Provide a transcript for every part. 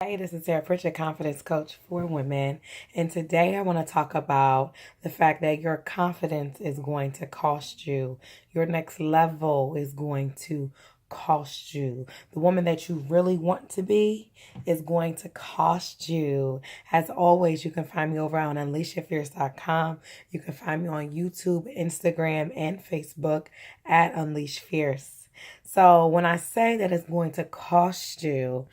Hey, this is Sarah Pritchard, confidence coach for women. And today I want to talk about the fact that your confidence is going to cost you. Your next level is going to cost you. The woman that you really want to be is going to cost you. As always, you can find me over on unleashyourfierce.com. You can find me on YouTube, Instagram, and Facebook at Unleash Fierce. So when I say that it's going to cost you,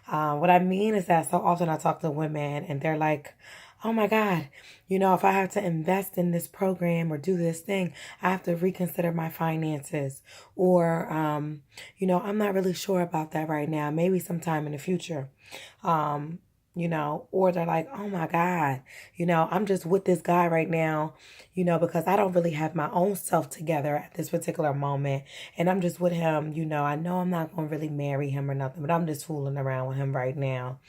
what I mean is that so often I talk to women and they're like, oh my God, if I have to invest in this program or do this thing, I have to reconsider my finances. Or, I'm not really sure about that right now. Maybe sometime in the future. Um, or they're like, oh my God, I'm just with this guy right now, because I don't really have my own self together at this particular moment. And I'm just with him, I know I'm not going to really marry him or nothing, but I'm just fooling around with him right now.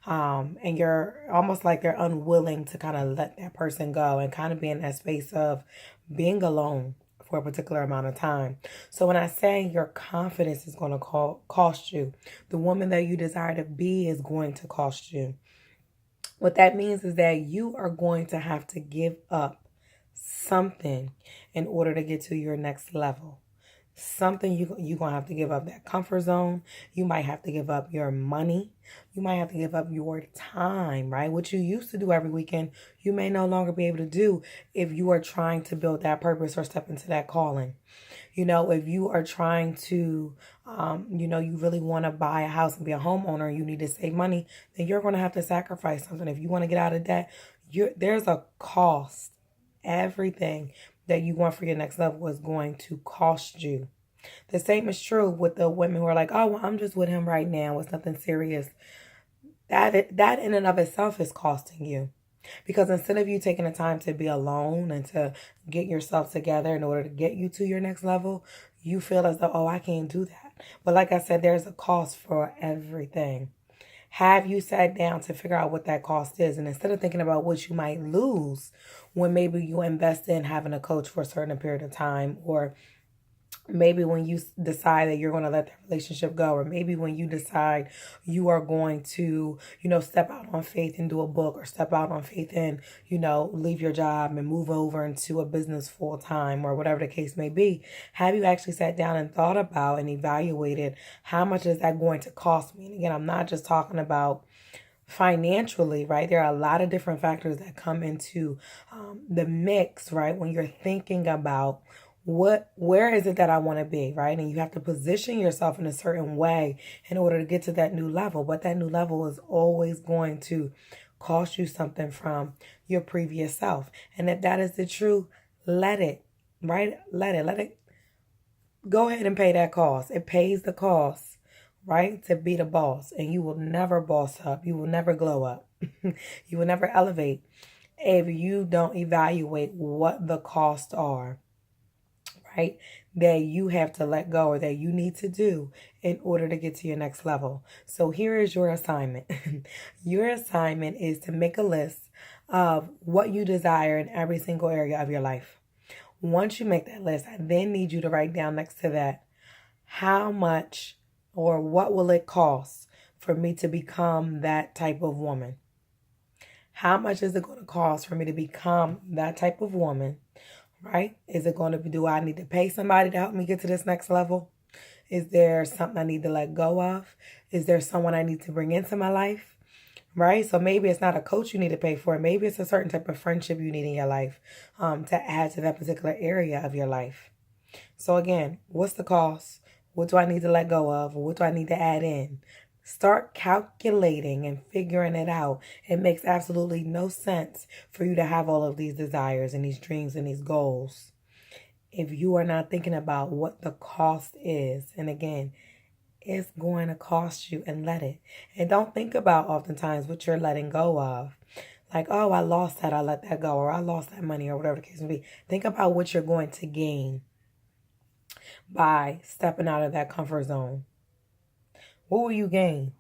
And you're almost like they're unwilling to kind of let that person go and kind of be in that space of being alone for a particular amount of time. So when I say your confidence is going to cost you, the woman that you desire to be is going to cost you. What that means is that you are going to have to give up something in order to get to your next level. Something you're going to have to give up that comfort zone. You might have to give up your money. You might have to give up your time, right? What you used to do every weekend, you may no longer be able to do if you are trying to build that purpose or step into that calling. If you are trying to, you really want to buy a house and be a homeowner, and you need to save money, then you're going to have to sacrifice something. If you want to get out of debt, there's a cost. Everything that you want for your next level is going to cost you. The same is true with the women who are like, oh, well, I'm just with him right now. It's nothing serious. That in and of itself is costing you. Because instead of you taking the time to be alone and to get yourself together in order to get you to your next level, you feel as though, oh, I can't do that. But like I said, there's a cost for everything. Have you sat down to figure out what that cost is? And instead of thinking about what you might lose when maybe you invest in having a coach for a certain period of time, or maybe when you decide that you're going to let that relationship go, or maybe when you decide you are going to, step out on faith and do a book, or step out on faith and, leave your job and move over into a business full time, or whatever the case may be, have you actually sat down and thought about and evaluated how much is that going to cost me? And again, I'm not just talking about financially, right? There are a lot of different factors that come into the mix, right? When you're thinking about where is it that I want to be, right? And you have to position yourself in a certain way in order to get to that new level. But that new level is always going to cost you something from your previous self. And if that is the truth, let it, right? Let it go ahead and pay that cost. It pays the cost, right? To be the boss. And you will never boss up. You will never glow up. You will never elevate if you don't evaluate what the costs are, right? That you have to let go or that you need to do in order to get to your next level. So here is your assignment. Your assignment is to make a list of what you desire in every single area of your life. Once you make that list, I then need you to write down next to that how much or what will it cost for me to become that type of woman? How much is it going to cost for me to become that type of woman? Right? Is it going to be, do I need to pay somebody to help me get to this next level? Is there something I need to let go of? Is there someone I need to bring into my life? Right? So maybe it's not a coach you need to pay for. Maybe it's a certain type of friendship you need in your life to add to that particular area of your life. So again, what's the cost? What do I need to let go of? What do I need to add in? Start calculating and figuring it out. It makes absolutely no sense for you to have all of these desires and these dreams and these goals if you are not thinking about what the cost is. And again, it's going to cost you, and let it. And don't think about oftentimes what you're letting go of. Like, oh, I lost that, I let that go, or I lost that money, or whatever the case may be. Think about what you're going to gain by stepping out of that comfort zone. What will you gain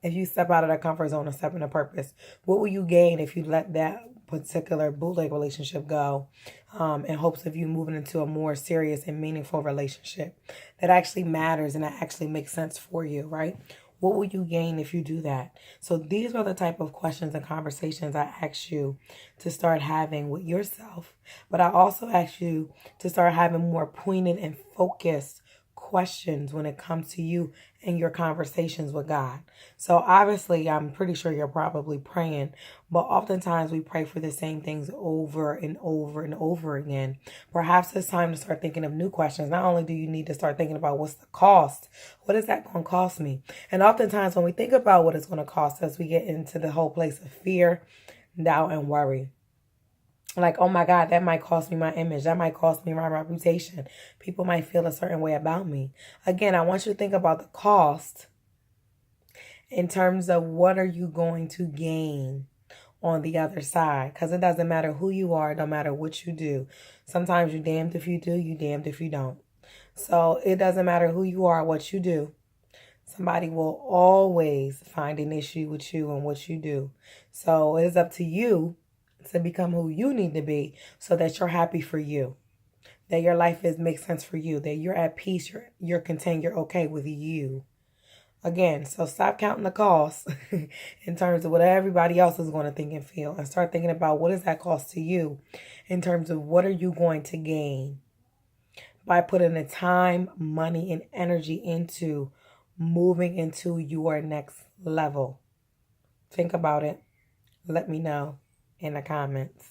if you step out of that comfort zone and step into purpose? What will you gain if you let that particular bootleg relationship go in hopes of you moving into a more serious and meaningful relationship that actually matters and that actually makes sense for you, right? What will you gain if you do that? So these are the type of questions and conversations I ask you to start having with yourself. But I also ask you to start having more pointed and focused questions when it comes to you and your conversations with God. So obviously, I'm pretty sure you're probably praying, but oftentimes we pray for the same things over and over and over again. Perhaps it's time to start thinking of new questions. Not only do you need to start thinking about what's the cost, what is that going to cost me? And oftentimes when we think about what it's going to cost us, we get into the whole place of fear, doubt, and worry. Like, oh my God, that might cost me my image. That might cost me my reputation. People might feel a certain way about me. Again, I want you to think about the cost in terms of what are you going to gain on the other side. Because it doesn't matter who you are. It don't matter what you do. Sometimes you're damned if you do. You damned if you don't. So it doesn't matter who you are, what you do. Somebody will always find an issue with you and what you do. So it is up to you to become who you need to be so that you're happy for you, that your life makes sense for you, that you're at peace, you're content, you're okay with you. Again, so stop counting the cost in terms of what everybody else is going to think and feel, and start thinking about what does that cost to you in terms of what are you going to gain by putting the time, money, and energy into moving into your next level. Think about it. Let me know in the comments.